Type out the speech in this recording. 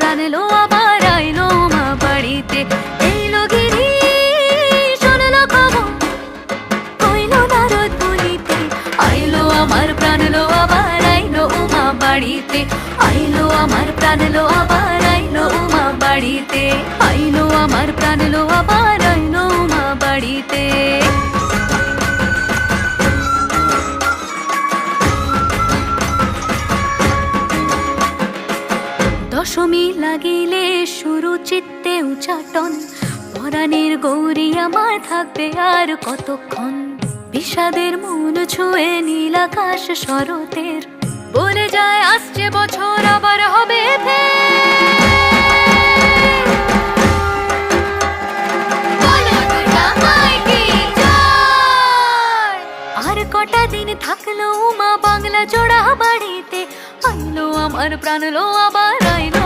প্রাণ এলো আবার আইলো মা বাড়িতে। এইলো গিরি শুনলো খবর কইলো নারদ বলিতে, আইলো আমার প্রাণ এলো আবার আইলো মা বাড়িতে। আইলো আমার প্রাণ এলো আবার আইলো মা বাড়িতে। আইলো আমার প্রাণ এলো আবার আইলো মা বাড়িতে। দশমী লাগিলে শুরু চিত্তে উচাটন, পরাণের গৌরী আমার থাকবে আর কতক্ষণ। বিষাদের মন ছুঁয়ে নীল আকাশ শরতের, বলে যায় আসছে বছর আবার হবে আর কটা দিন থাকলো মা বাংলা জোড়া বাড়িতে। আইলো আমার প্রাণ লো আবার